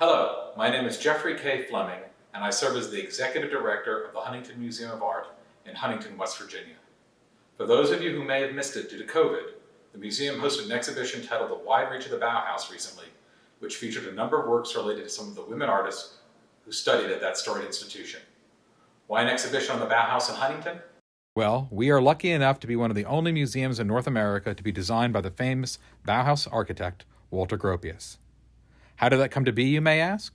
Hello, my name is Jeffrey K. Fleming, and I serve as the Executive Director of the Huntington Museum of Art in Huntington, West Virginia. For those of you who may have missed it due to COVID, the museum hosted an exhibition titled The Wide Reach of the Bauhaus recently, which featured a number of works related to some of the women artists who studied at that storied institution. Why an exhibition on the Bauhaus in Huntington? Well, we are lucky enough to be one of the only museums in North America to be designed by the famous Bauhaus architect, Walter Gropius. How did that come to be, you may ask?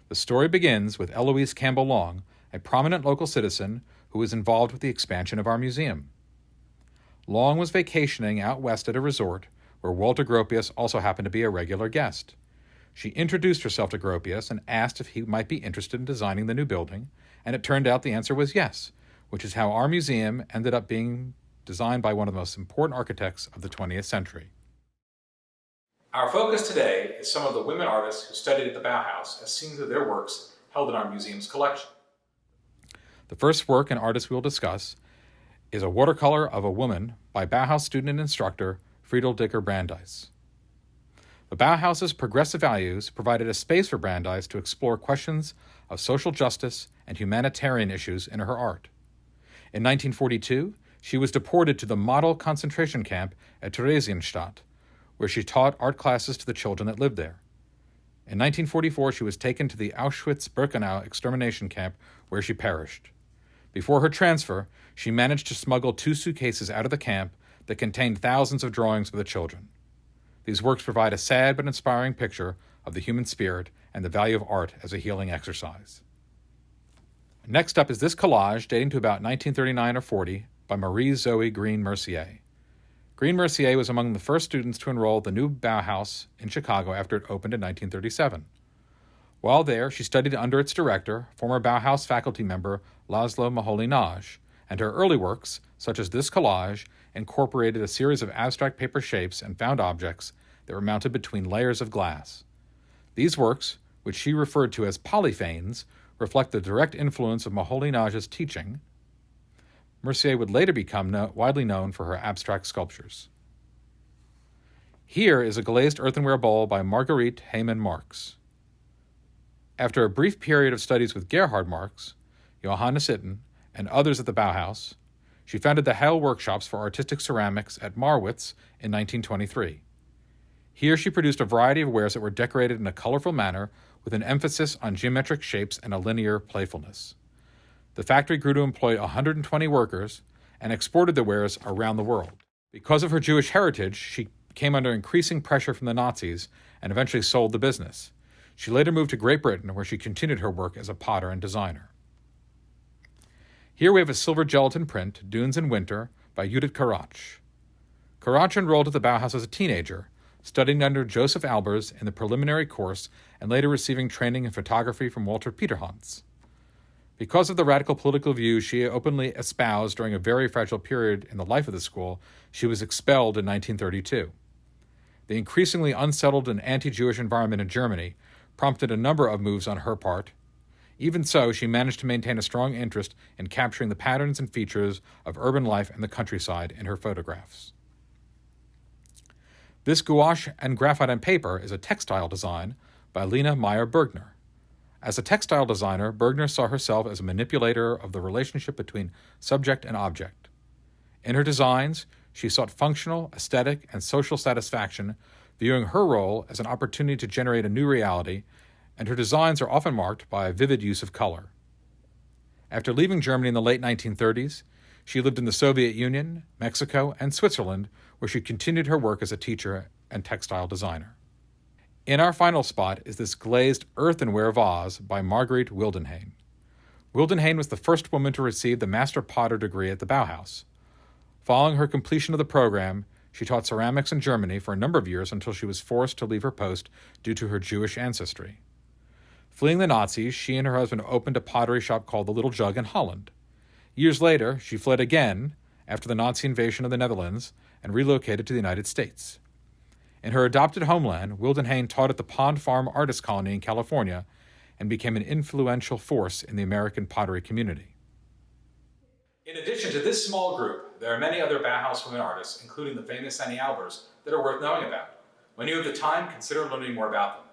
The story begins with Eloise Campbell Long, a prominent local citizen who was involved with the expansion of our museum. Long was vacationing out west at a resort where Walter Gropius also happened to be a regular guest. She introduced herself to Gropius and asked if he might be interested in designing the new building, and it turned out the answer was yes, which is how our museum ended up being designed by one of the most important architects of the 20th century. Our focus today is some of the women artists who studied at the Bauhaus as seen through their works held in our museum's collection. The first work and artist we will discuss is a watercolor of a woman by Bauhaus student and instructor Friedel Brandts. The Bauhaus's progressive values provided a space for Brandts to explore questions of social justice and humanitarian issues in her art. In 1942, she was deported to the model concentration camp at Theresienstadt, where she taught art classes to the children that lived there. In 1944, she was taken to the Auschwitz-Birkenau extermination camp, where she perished. Before her transfer, she managed to smuggle 2 suitcases out of the camp that contained thousands of drawings of the children. These works provide a sad but inspiring picture of the human spirit and the value of art as a healing exercise. Next up is this collage dating to about 1939 or 40 by Marie Zoe Greenmercier. Greenmercier was among the first students to enroll at the new Bauhaus in Chicago after it opened in 1937. While there, she studied under its director, former Bauhaus faculty member Laszlo Moholy-Nagy, and her early works, such as this collage, incorporated a series of abstract paper shapes and found objects that were mounted between layers of glass. These works, which she referred to as polyphanes, reflect the direct influence of Moholy-Nagy's teaching. Mercier would later become widely known for her abstract sculptures. Here is a glazed earthenware bowl by Marguerite Heyman Marx. After a brief period of studies with Gerhard Marx, Johannes Itten, and others at the Bauhaus, she founded the Heil Workshops for Artistic Ceramics at Marwitz in 1923. Here she produced a variety of wares that were decorated in a colorful manner with an emphasis on geometric shapes and a linear playfulness. The factory grew to employ 120 workers and exported the wares around the world. Because of her Jewish heritage, she came under increasing pressure from the Nazis and eventually sold the business. She later moved to Great Britain, where she continued her work as a potter and designer. Here we have a silver gelatin print, Dunes in Winter, by Judith Karach. Karach enrolled at the Bauhaus as a teenager, studying under Joseph Albers in the preliminary course and later receiving training in photography from Walter Peterhans. Because of the radical political views she openly espoused during a very fragile period in the life of the school, she was expelled in 1932. The increasingly unsettled and anti-Jewish environment in Germany prompted a number of moves on her part. Even so, she managed to maintain a strong interest in capturing the patterns and features of urban life and the countryside in her photographs. This gouache and graphite on paper is a textile design by Lena Meyer Bergner. As a textile designer, Bergner saw herself as a manipulator of the relationship between subject and object. In her designs, she sought functional, aesthetic, and social satisfaction, viewing her role as an opportunity to generate a new reality, and her designs are often marked by a vivid use of color. After leaving Germany in the late 1930s, she lived in the Soviet Union, Mexico, and Switzerland, where she continued her work as a teacher and textile designer. In our final spot is this glazed earthenware vase by Margret Wildenhayn. Wildenhayn was the first woman to receive the Master Potter degree at the Bauhaus. Following her completion of the program, she taught ceramics in Germany for a number of years until she was forced to leave her post due to her Jewish ancestry. Fleeing the Nazis, she and her husband opened a pottery shop called The Little Jug in Holland. Years later, she fled again after the Nazi invasion of the Netherlands and relocated to the United States. In her adopted homeland, Wildenhayn taught at the Pond Farm Artist Colony in California and became an influential force in the American pottery community. In addition to this small group, there are many other Bauhaus women artists, including the famous Annie Albers, that are worth knowing about. When you have the time, consider learning more about them.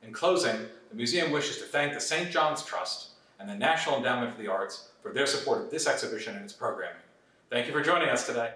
In closing, the museum wishes to thank the St. John's Trust and the National Endowment for the Arts for their support of this exhibition and its programming. Thank you for joining us today.